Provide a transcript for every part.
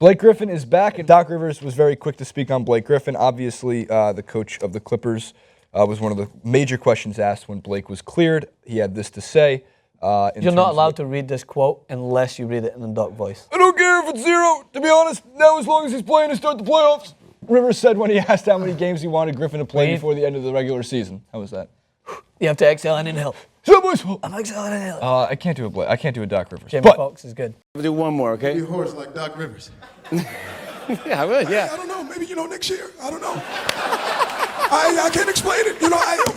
Blake Griffin is back, and Doc Rivers was very quick to speak on Blake Griffin. Obviously, the coach of the Clippers was one of the major questions asked when Blake was cleared. He had this to say. You're not allowed to read this quote unless you read it in a Doc voice. I don't care if it's 0. To be honest, now as long as he's playing to start the playoffs. Rivers said when he asked how many games he wanted Griffin to play before the end of the regular season. How was that? You have to exhale and inhale. I'm exhaling and inhaling. I can't do a Blake. I can't do a Doc Rivers. Jamie Foxx is good. We'll do one more, okay? Be hoarse like Doc Rivers. Yeah, I would, yeah. I don't know. Maybe, next year. I don't know. I can't explain it.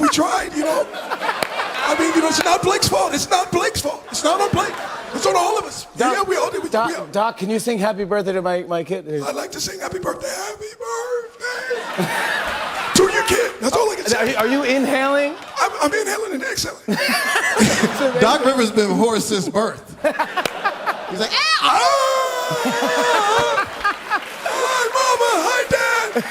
We tried, I mean, it's not Blake's fault. It's not Blake's fault. It's not on Blake. It's on all of us. Doc, yeah, we all did. Doc, can you sing happy birthday to my kid? I'd like to sing happy birthday. Happy birthday. To your kid. That's all I can say. Are you inhaling? I'm inhaling and exhaling. Doc Rivers been hoarse since birth. He's like, hi, Mama. Hi, Dad.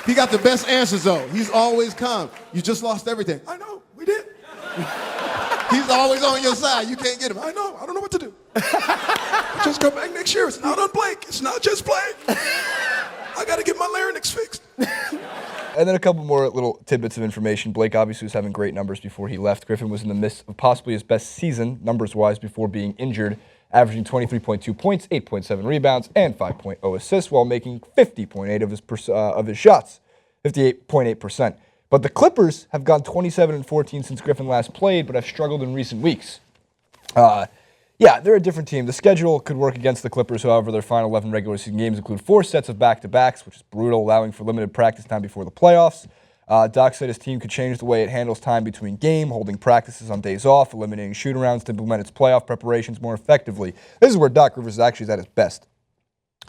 He got the best answers, though. He's always calm. You just lost everything. I know. We did. He's always on your side. You can't get him. I know. I don't know what to do. Just come back next year. It's not on Blake. It's not just Blake. I got to get my larynx fixed. And then a couple more little tidbits of information. Blake obviously was having great numbers before he left. Griffin was in the midst of possibly his best season, numbers-wise, before being injured, averaging 23.2 points, 8.7 rebounds, and 5.0 assists, while making 50.8 of his shots, 58.8%. But the Clippers have gone 27-14 since Griffin last played, but have struggled in recent weeks. Yeah, they're a different team. The schedule could work against the Clippers, however, their final 11 regular season games include 4 sets of back-to-backs, which is brutal, allowing for limited practice time before the playoffs. Doc said his team could change the way it handles time between game, holding practices on days off, eliminating shoot-arounds to implement its playoff preparations more effectively. This is where Doc Rivers actually is at his best.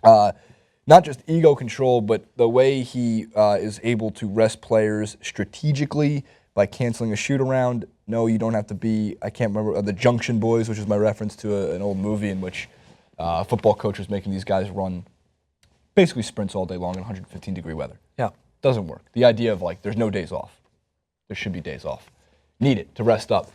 Not just ego control, but the way he is able to rest players strategically by canceling a shoot-around. No, you don't have to be, I can't remember, the Junction Boys, which is my reference to an old movie in which a football coach was making these guys run basically sprints all day long in 115-degree weather. Yeah. Doesn't work. The idea of, there's no days off. There should be days off. Needed to rest up.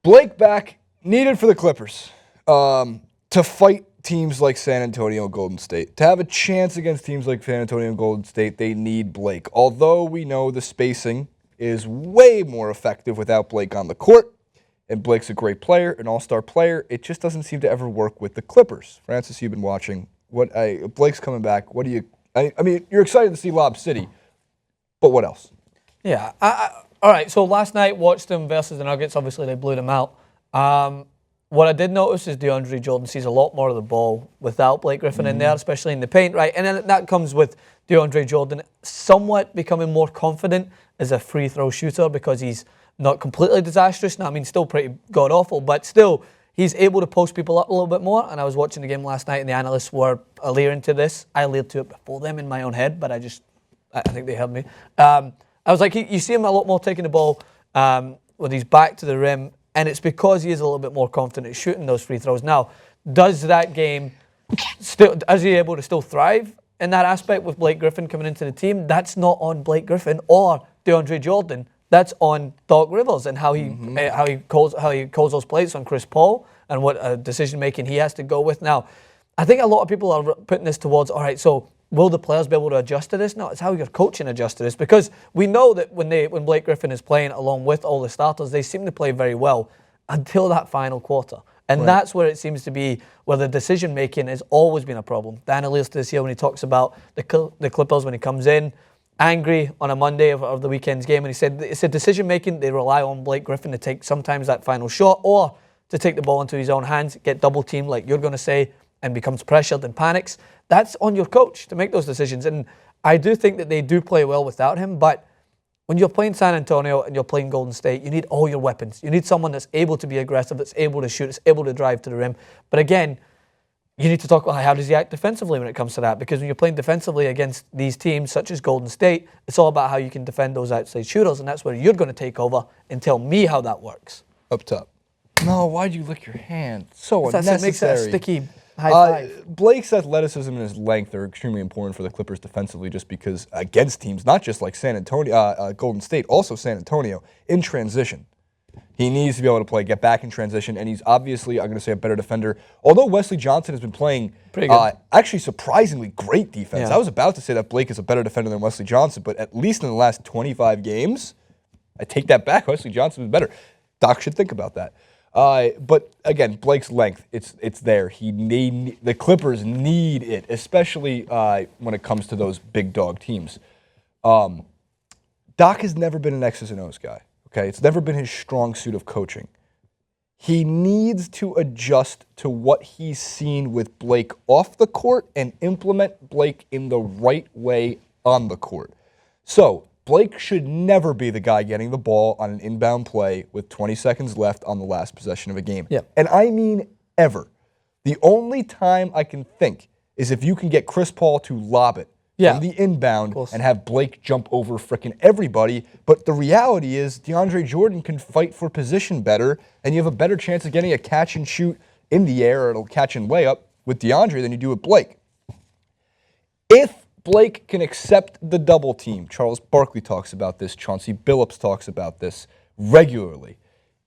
Blake back, needed for the Clippers to fight teams like San Antonio and Golden State. To have a chance against teams like San Antonio and Golden State, they need Blake. Although we know the spacing is way more effective without Blake on the court, and Blake's a great player, an all-star player, it just doesn't seem to ever work with the Clippers. Francis, you've been watching. Blake's coming back. What do you... I mean, you're excited to see Lob City, but what else? Yeah. All right, so last night, watched them versus the Nuggets. Obviously, they blew them out. What I did notice is DeAndre Jordan sees a lot more of the ball without Blake Griffin in there, especially in the paint, right? And then that comes with DeAndre Jordan somewhat becoming more confident as a free throw shooter because he's not completely disastrous. Now, I mean, still pretty god-awful, but still, he's able to post people up a little bit more. And I was watching the game last night, and the analysts were alluring to this. I allured to it before them in my own head, but I think they heard me. I was like, you see him a lot more taking the ball with his back to the rim, and it's because he is a little bit more confident at shooting those free throws. Now, does that game is he able to still thrive in that aspect with Blake Griffin coming into the team? That's not on Blake Griffin or DeAndre Jordan. That's on Doc Rivers and how he calls those plays on Chris Paul and what decision making he has to go with. Now, I think a lot of people are putting this towards, all right, so will the players be able to adjust to this? No, it's how your coaching adjusts to this, because we know that when Blake Griffin is playing along with all the starters, they seem to play very well until that final quarter. And that's where it seems to be where the decision-making has always been a problem. Dan alludes to this here when he talks about the Clippers when he comes in, angry on a Monday of the weekend's game, and he said it's a decision-making. They rely on Blake Griffin to take sometimes that final shot or to take the ball into his own hands, get double-teamed like you're going to say, and becomes pressured and panics. That's on your coach to make those decisions. And I do think that they do play well without him, but when you're playing San Antonio and you're playing Golden State, you need all your weapons. You need someone that's able to be aggressive, that's able to shoot, that's able to drive to the rim. But again, you need to talk about how does he act defensively when it comes to that, because when you're playing defensively against these teams such as Golden State, it's all about how you can defend those outside shooters, and that's where you're going to take over and tell me how that works. Up top. No, why'd you lick your hand? So unnecessary. It makes that a sticky high five. Blake's athleticism and his length are extremely important for the Clippers defensively, just because against teams, not just like San Antonio, Golden State, also San Antonio, in transition. He needs to be able to get back in transition, and he's obviously, I'm going to say, a better defender. Although Wesley Johnson has been playing actually surprisingly great defense. Yeah. I was about to say that Blake is a better defender than Wesley Johnson, but at least in the last 25 games, I take that back. Wesley Johnson was better. Doc should think about that. But again, Blake's length, it's there. The Clippers need it, especially when it comes to those big dog teams. Doc has never been an X's and O's guy. Okay, it's never been his strong suit of coaching. He needs to adjust to what he's seen with Blake off the court and implement Blake in the right way on the court. So Blake should never be the guy getting the ball on an inbound play with 20 seconds left on the last possession of a game. Yeah. And I mean ever. The only time I can think is if you can get Chris Paul to lob it from the inbound and have Blake jump over frickin' everybody. But the reality is DeAndre Jordan can fight for position better, and you have a better chance of getting a catch and shoot in the air or a catch and layup with DeAndre than you do with Blake. If Blake can accept the double team, Charles Barkley talks about this, Chauncey Billups talks about this regularly.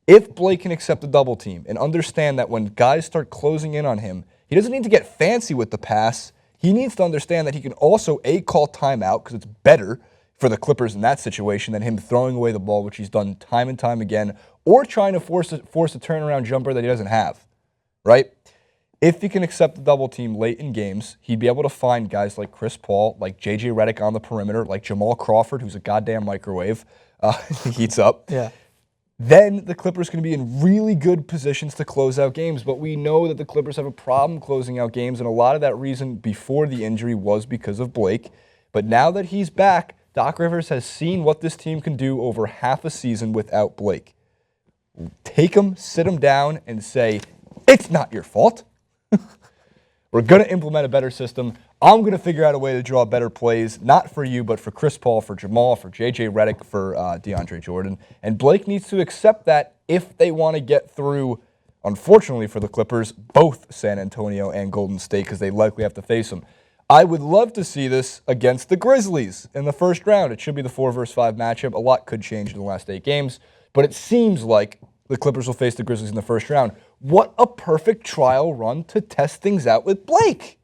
If Blake can accept the double team and understand that when guys start closing in on him, he doesn't need to get fancy with the pass. He needs to understand that he can also, call timeout, because it's better for the Clippers in that situation than him throwing away the ball, which he's done time and time again, or trying to force a turnaround jumper that he doesn't have, right? If he can accept the double team late in games, he'd be able to find guys like Chris Paul, like J.J. Redick on the perimeter, like Jamal Crawford, who's a goddamn microwave, he heats up. Yeah. Then the Clippers can be in really good positions to close out games. But we know that the Clippers have a problem closing out games, and a lot of that reason before the injury was because of Blake. But now that he's back, Doc Rivers has seen what this team can do over half a season without Blake. Take him, sit him down, and say, it's not your fault. We're going to implement a better system. I'm going to figure out a way to draw better plays, not for you, but for Chris Paul, for Jamal, for J.J. Redick, for DeAndre Jordan. And Blake needs to accept that if they want to get through, unfortunately for the Clippers, both San Antonio and Golden State, because they likely have to face them. I would love to see this against the Grizzlies in the first round. It should be the 4 versus 5 matchup. A lot could change in the last 8 games, but it seems like the Clippers will face the Grizzlies in the first round. What a perfect trial run to test things out with Blake.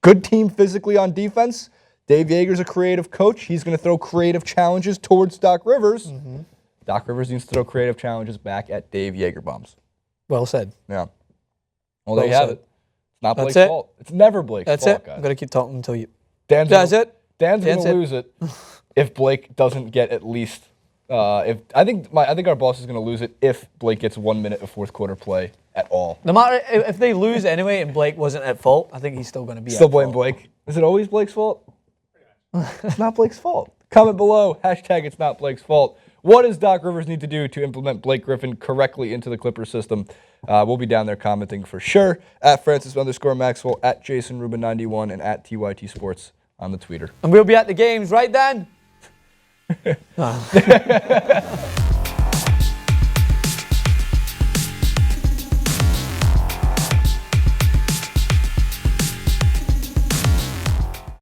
Good team physically on defense. Dave Yeager's a creative coach. He's going to throw creative challenges towards Doc Rivers. Mm-hmm. Doc Rivers needs to throw creative challenges back at Dave Yeager bombs. Well said. Yeah. Well, there you have it. It's not Blake's That's it. fault. It's never Blake's fault, That's it. guys. I'm going to keep talking until you... Dan's Dan's going to lose it if Blake doesn't get at least... I think our boss is going to lose it if Blake gets 1 minute of fourth quarter play at all. No matter if they lose anyway and Blake wasn't at fault, I think he's still going to be Still at blame fault. Blake. Is it always Blake's fault? It's not Blake's fault. Comment below, hashtag it's not Blake's fault. What does Doc Rivers need to do to implement Blake Griffin correctly into the Clippers system? We'll be down there commenting for sure. At Francis_Maxwell, at JasonRubin91, and at TYT Sports on the Twitter. And we'll be at the games, right, Dan?